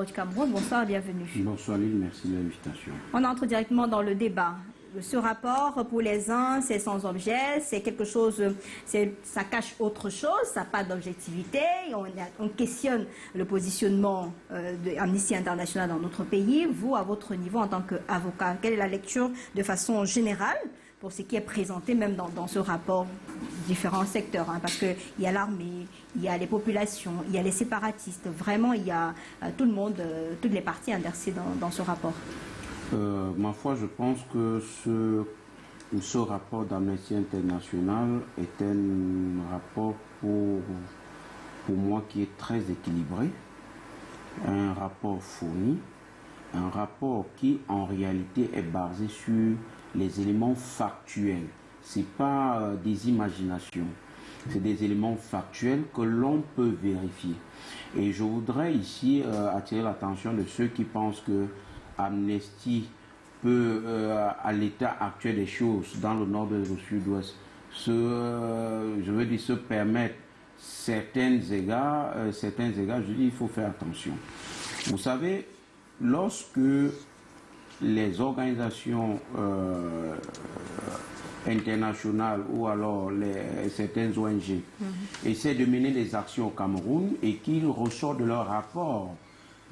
Du Cameroun, bonsoir, bienvenue. Bonsoir Lille, merci de l'invitation. On entre directement dans le débat. Ce rapport, pour les uns, c'est sans objet, c'est quelque chose, ça cache autre chose, ça n'a pas d'objectivité. On questionne le positionnement d'Amnesty International dans notre pays. Vous, à votre niveau, en tant qu'avocat, quelle est la lecture de façon générale pour ce qui est présenté même dans ce rapport, différents secteurs, hein, parce qu'il y a l'armée, il y a les populations, il y a les séparatistes, vraiment il y a tout le monde, toutes les parties inversées dans ce rapport. Ma foi, je pense que ce rapport d'Amnesty International est un rapport pour moi qui est très équilibré, un rapport fourni, un rapport qui en réalité est basé sur les éléments factuels. Ce n'est pas des imaginations, c'est des éléments factuels que l'on peut vérifier. Et je voudrais ici attirer l'attention de ceux qui pensent que Amnesty peut, à l'état actuel des choses, dans le nord et le sud-ouest, se permettre certains égards, je dis il faut faire attention. Vous savez, lorsque les organisations internationales ou alors certaines ONG essaient de mener des actions au Cameroun et qu'ils ressortent de leur rapport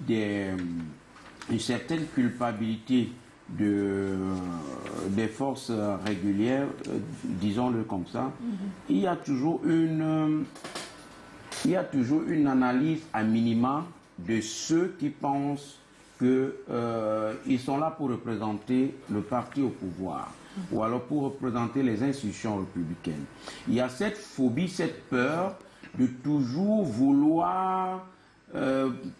une certaine culpabilité des forces régulières, disons-le comme ça, il y a toujours une analyse à minima de ceux qui pensent qu'ils sont là pour représenter le parti au pouvoir ou alors pour représenter les institutions républicaines. Il y a cette phobie, cette peur de toujours vouloir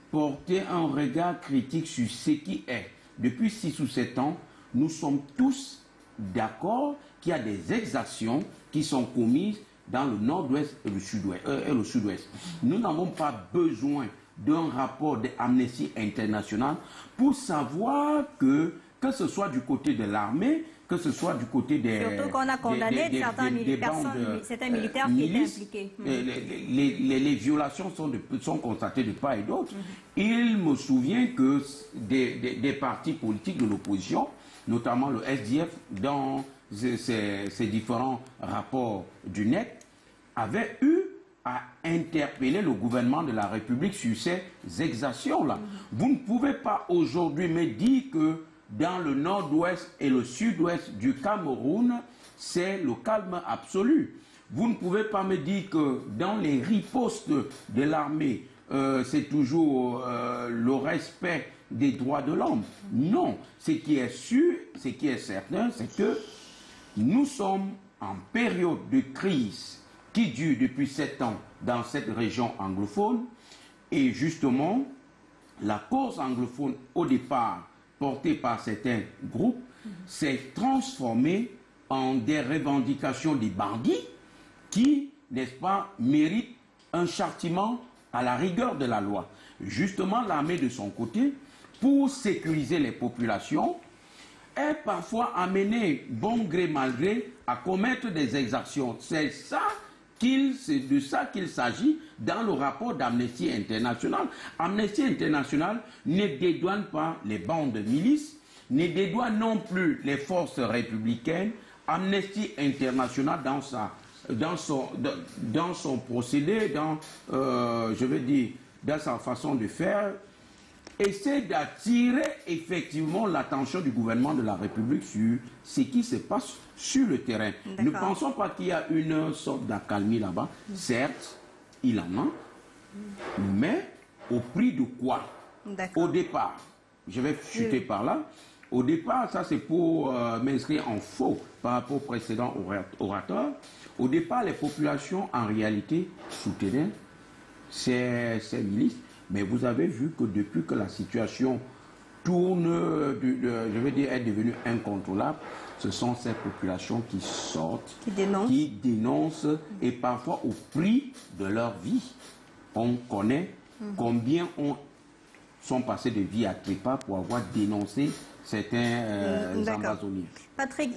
porter un regard critique sur ce qui est. Depuis 6 ou 7 ans, nous sommes tous d'accord qu'il y a des exactions qui sont commises dans le nord-ouest et le sud-ouest. Nous n'avons pas besoin d'un rapport d'Amnesty International pour savoir que ce soit du côté de l'armée, que ce soit du côté des... Surtout qu'on a condamné certains militaires qui étaient impliqués. Les violations sont constatées de part et d'autre. Il me souvient que des partis politiques de l'opposition, notamment le SDF, dans ces différents rapports du NEC, avaient eu à interpeller le gouvernement de la République sur ces exactions-là. Vous ne pouvez pas aujourd'hui me dire que dans le nord-ouest et le sud-ouest du Cameroun, c'est le calme absolu. Vous ne pouvez pas me dire que dans les ripostes de l'armée, c'est toujours le respect des droits de l'homme. Non, ce qui est sûr, ce qui est certain, c'est que nous sommes en période de crise qui dure depuis 7 ans dans cette région anglophone. Et justement, la cause anglophone, au départ, portée par certains groupes, s'est transformée en des revendications des bandits qui, n'est-ce pas, méritent un châtiment à la rigueur de la loi. Justement, l'armée de son côté, pour sécuriser les populations, est parfois amenée, bon gré mal gré, à commettre des exactions. C'est de ça qu'il s'agit dans le rapport d'Amnesty International. Amnesty International ne dédouane pas les bandes de milices, ne dédouane non plus les forces républicaines. Amnesty International, dans son procédé, dans sa façon de faire, essaie d'attirer effectivement l'attention du gouvernement de la République sur ce qui se passe sur le terrain. Ne pensons pas qu'il y a une sorte d'accalmie là-bas. Certes, il en a, mais au prix de quoi? Au départ, je vais chuter par là, au départ, ça c'est pour m'inscrire en faux par rapport au précédent orateur. Au départ, les populations en réalité soutenaient ces milices. Mais vous avez vu que depuis que la situation tourne, est devenue incontrôlable, ce sont ces populations qui sortent, qui dénoncent, et parfois au prix de leur vie. On connaît combien sont passés de vie à trépas pour avoir dénoncé certains ambazoniers. Patrick,